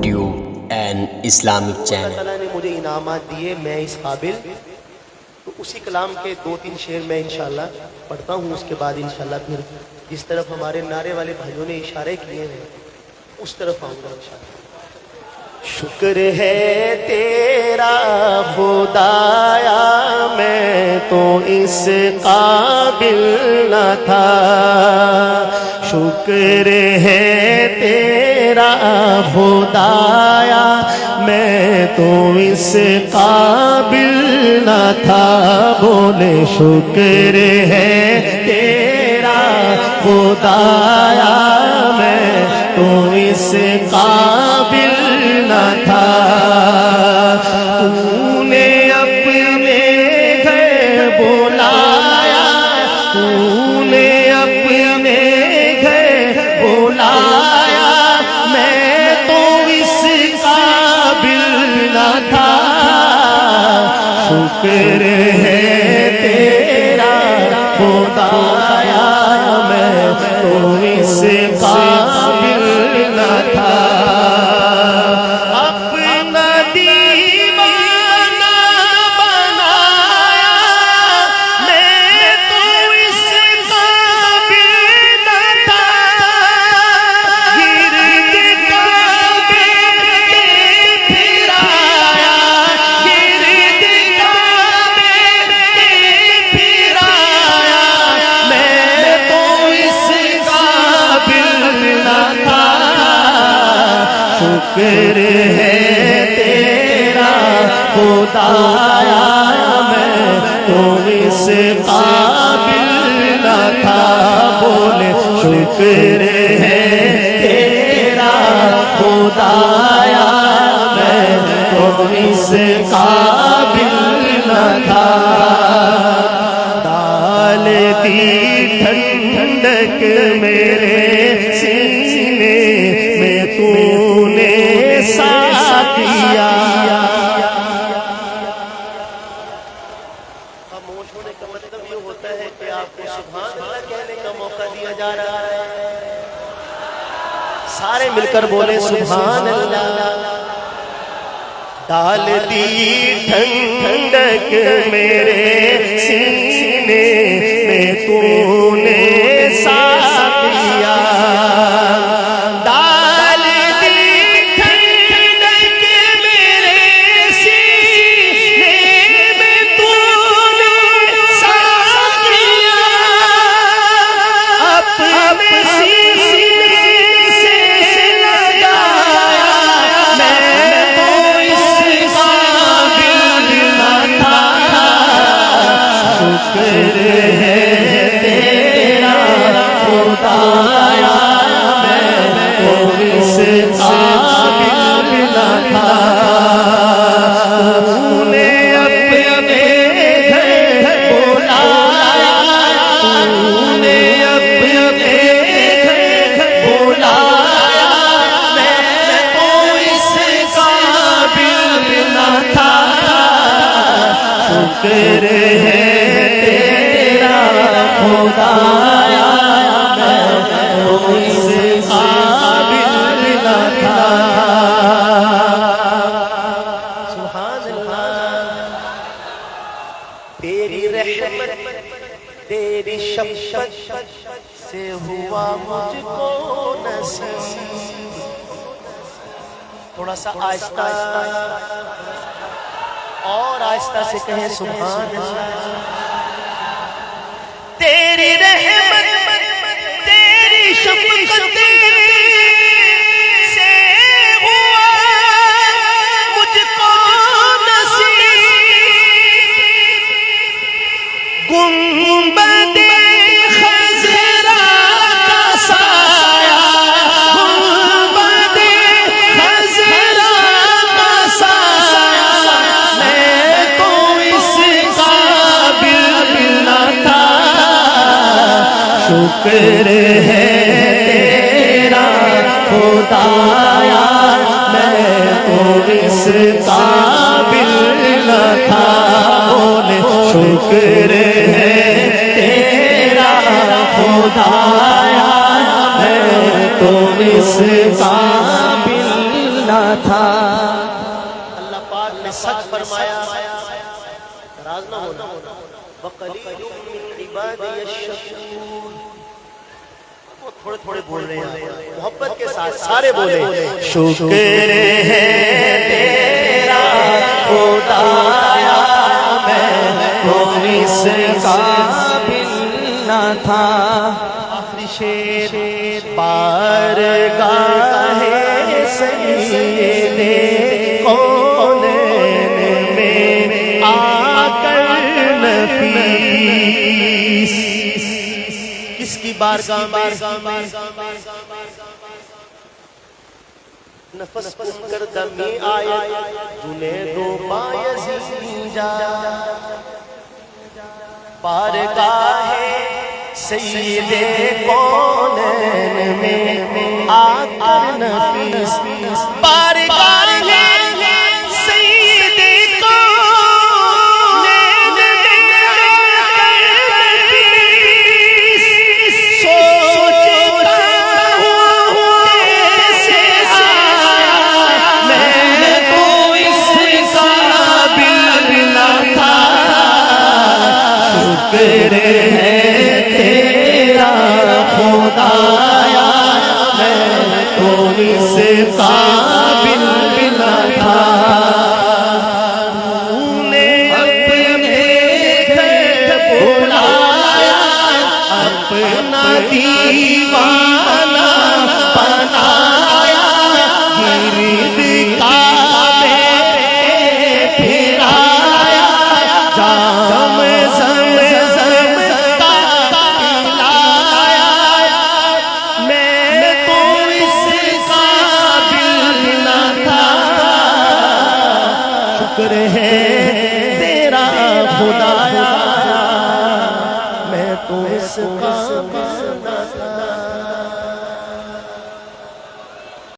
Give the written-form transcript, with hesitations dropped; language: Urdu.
YouTube and Islamic channel. اللہ نے مجھے انعامات دیے، میں اس قابل، تو اسی کلام کے 2-3 شعر میں انشاءاللہ پڑھتا ہوں، اس کے بعد انشاءاللہ پھر جس طرف ہمارے نعرے والے بھائیوں نے اشارے کیے ہیں اس طرف آؤں گا انشاءاللہ۔ شکر ہے تیرا خدایا میں تو اس قابل نہ تھا، شکر ہے تیرا خدایا میں تو اس قابل نہ تھا، بولے شکر ہے تیرا خدایا میں تو اس قابل نہ تھا، تو نے اپنے گھر بلایا، تو نے اپنے گھر بلایا میں تو اس قابل نہ تھا، شکر ہے تیرا خدایا میں تو اس قابل نہ تھا، اپنا دیوانہ بنایا میں تو اس قابل نہ تھا، گرد کعبے کے پھرایا، گرد کعبے کے پھرایا میں تو اس قابل نہ تھا، شکر ہے تیرا خدایا میں تو اس قابل نہ تھا، بولے شکر ہے تیرا خدایا میں تو اس قابل نہ تھا، ڈال دی ٹھنڈک میرے سینے میں تو نے ساتھیا، خاموش ہونے کا مطلب یہ ہوتا ہے کہ آپ کو سبحان اللہ کہنے کا موقع دیا جا رہا ہے، سارے مل کر بولے سبحان اللہ، ڈال دی ٹھنڈک میرے سینے میں تو نے ساتھ دیا، ڈال دی ٹھنڈک میرے سینے میں تو نے ساتھ دیا، اپنے سینے سے لگایا میں تو اس قابل نہ تھا، شکر ہے تیرا خدایا میں تو اس قابل نہ تھا، تو نے اپنے گھر بلایا، تو نے اپنے گھر بلایا میں تو اس قابل نہ تھا، شکر ہے تیرا خدایا میں تو اس قابل نہ تھا، سبحان اللہ، تیری رحمت تیری شفقت سے ہوا مجھ کو نصیب، تھوڑا سا آہستہ اور آہستہ سے کہیں سبحان اللہ، تیری رحمت تیری شفقت سے ہوا مجھ کو نصیب، گنبد خضرا کا سایہ، گنبد خضرا کا سایہ میں تو اس قابل نہ تھا، شکر ہے تیرا خدایا میں تو اس قابل نہ تھا، بولے شکر ہے تیرا خدایا میں تو اس قابل نہ تھا. اللہ پاک نے سچ فرمایا، ناراض نہ ہونا. وَقَلِيلٌ مِّنْ عِبَادِيَ الشَّكُورُ. وہ تھوڑے تھوڑے بول رہے ہیں، محبت کے ساتھ سارے بولے. شکر ہے تیرا خدایا میں تو اس قابل نہ تھا. آخری شیر، بارگاہ سید کونین میں آ کر نفیس. کس کی بارگاہ میں؟ نفس کم کر دمی آیت جنید و بایزید جا. بارگاہ سید کونین میں آ کر نفیس. بارگاہ سید کونین میں آ کر نفیس. سوچتا ہوں کیسے آیا میں تو اس قابل نہ تھا. شکر ہے تیرا خدایا میں تو اس قابل نہ تھا. اپنے گھر بلایا اپنا دیوانہ بنایا. گرد کعبے پھرایا جام زمزم کا پلایا. میں تو اس قابل نہ تھا. شکر ہے تیرا خدایا میں تو اس قابل نہ تھا.